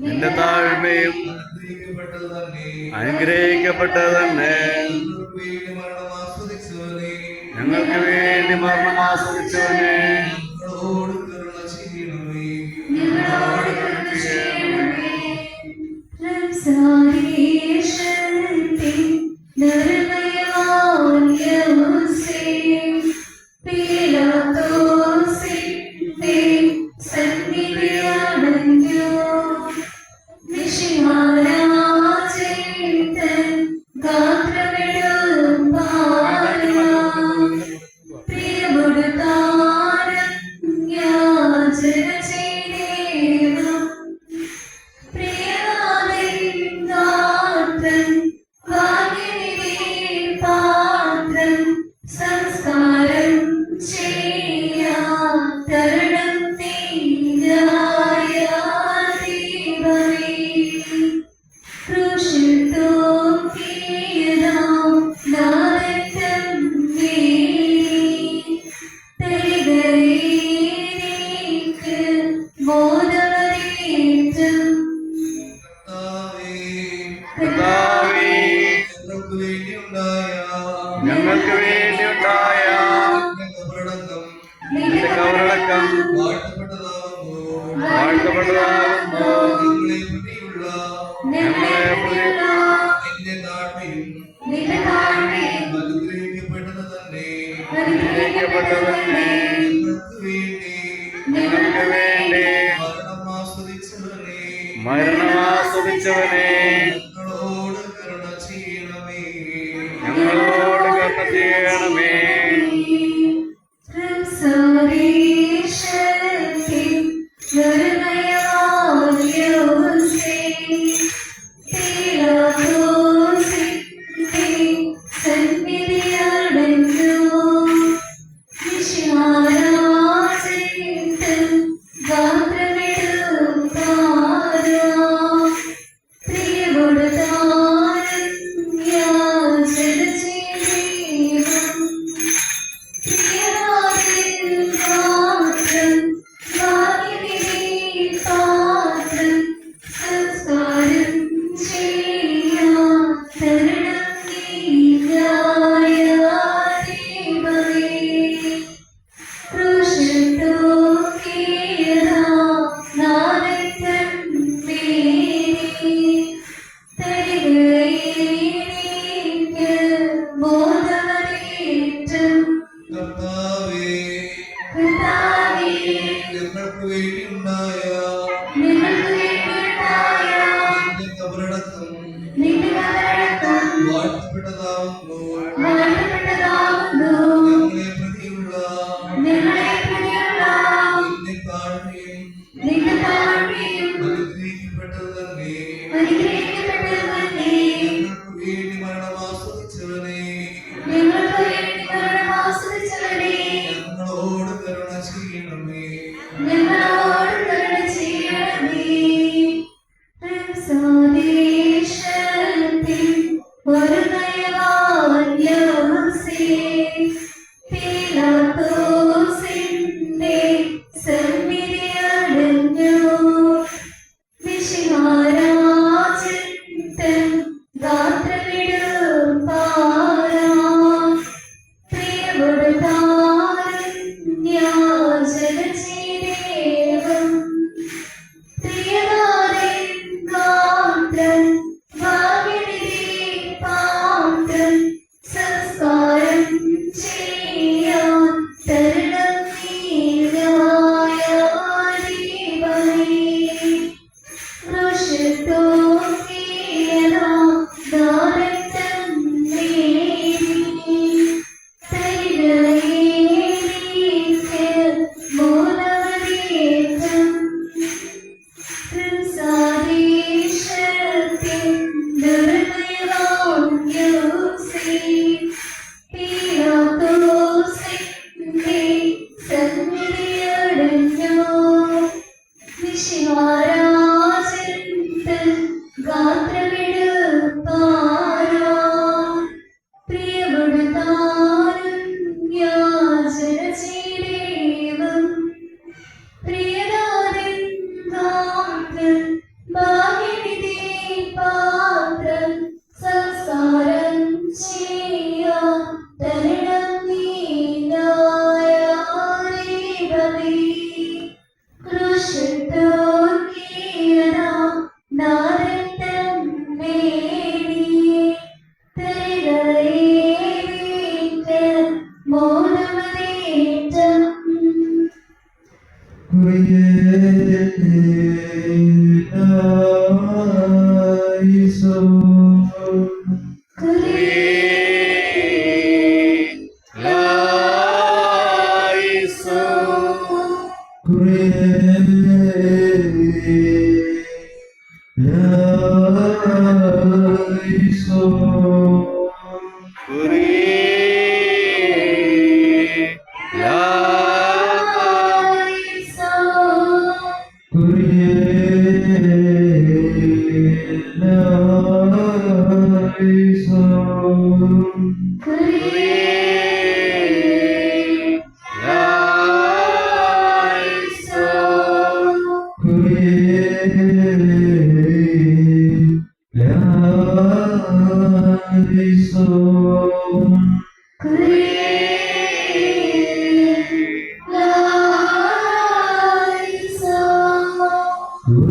[SPEAKER 4] നിന്റെ താഴ്മയും അനുഗ്രഹിക്കപ്പെട്ടത് തന്നെ. ഞങ്ങൾക്ക് വേണ്ടി മരണം ആസ്വദിച്ചവനെ
[SPEAKER 2] ഞങ്ങളോട് കരുണ ചെയ്യണമേ. സംസാരിഷത്തിൻ നിർമ്മയവാൻ യൗസേൻ പീലാത്തോസിന്റെ സന്നിധിയണഞ്ഞു. മിശിഹാരാജേതൻ ഗാത്രമിടും പാരം പ്രിയമുടുത്താരം യാചന ചെയ്തേവം. പ്രിയനാഥൻ ഗാത്രൻ ഭാഗ്യനിധി പാത്രം സംസ്കാരം ചെയ്യാം തരണം തീരായ ദൈവമേ. ക്രൂശിൽ തൂക്കിയതാം നാദത്തം തരികയിലേക്ക് ബോധമറിയേറ്റം.
[SPEAKER 4] കർത്താവേ, ഞങ്ങൾക്ക് വേണ്ടിയുണ്ടായ നിന്റെ കബറടക്കം വാഴ്ത്തപ്പെട്ടതാകുന്നു.
[SPEAKER 2] ഞങ്ങളെ പ്രതിയുള്ള
[SPEAKER 1] നിന്റെ താഴ്മയും
[SPEAKER 2] നിന്റെ താഴ്മയും
[SPEAKER 1] അനുഗ്രഹിക്കപ്പെട്ടത് തന്നെ.
[SPEAKER 2] അനുഗ്രഹിക്കപ്പെട്ടത് തന്നെ.
[SPEAKER 4] ഞങ്ങൾക്ക് വേണ്ടി മരണം ആസ്വദിച്ചവനെ
[SPEAKER 1] ഞങ്ങളോട് കരുണ ചെയ്യണമേ.
[SPEAKER 4] ഞങ്ങളോട് കരുണ ചെയ്യണമേ.
[SPEAKER 2] സംസാരിഷത്തിൻ നിർമ്മയവാൻ യൗസേൻ പീലാത്തോസിന്റെ സന്നിധിയണഞ്ഞു. മിശിഹാരാജേതൻ ഗാത്രമിടും പാരം പ്രിയമുടുത്താരം യാചന ചെയ്തേവം. പ്രിയനാഥൻ ഗാത്രൻ ഭാഗ്യനിധി പാത്രം സംസ്കാരം ചെയ്യാം തരണം നീരായ ദൈവമേ. ക്രൂശിൽ തൂക്കിയതാം നാദത്തം തരികയിലേക്ക് ബോധമറിയേറ്റം.
[SPEAKER 1] കർത്താവേ,
[SPEAKER 2] കർത്താവേ,
[SPEAKER 1] ഞങ്ങൾക്ക് വേണ്ടിയുണ്ടായ
[SPEAKER 2] ഞങ്ങൾക്ക് വേണ്ടിയുണ്ടായ
[SPEAKER 1] നിന്റെ കബറടക്കം
[SPEAKER 2] നിന്റെ കബറടക്കം
[SPEAKER 1] വാഴ്ത്തപ്പെട്ടതാകുന്നു.
[SPEAKER 2] വാഴ്ത്തപ്പെട്ടതാകുന്നു.
[SPEAKER 1] ഞങ്ങളെ പ്രതിയുള്ള
[SPEAKER 2] ഞങ്ങളെ പ്രതിയുള്ള
[SPEAKER 1] നിന്റെ താഴ്മയും
[SPEAKER 2] നിന്റെ താഴ്മയും
[SPEAKER 1] അനുഗ്രഹിക്കപ്പെട്ടത് തന്നെ.
[SPEAKER 2] അനുഗ്രഹിക്കപ്പെട്ടത് തന്നെ.
[SPEAKER 1] ഞങ്ങൾക്ക് വേണ്ടി മരണം ആസ്വദിച്ചവനെ
[SPEAKER 2] ഞങ്ങൾക്ക് വേണ്ടി മരണം ആസ്വദിച്ചവനെ
[SPEAKER 1] ഞങ്ങളോട് കരുണ ചെയ്യണമേ.
[SPEAKER 2] ഞങ്ങളോട് കരുണ ചെയ്യണമേ. സ്വദേശത്തിൻ ഒരു നയവാൻ യൗസേൻ പീലാത്തോസിന്റെ സന്നിധിയണഞ്ഞു. മിശിഹാരാജേതൻ ഗാത്രമിടും പാരം പ്രിയമുടുത്താരം യാചന ചെയ്തേവം. പ്രിയനാഥൻ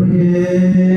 [SPEAKER 3] Kurie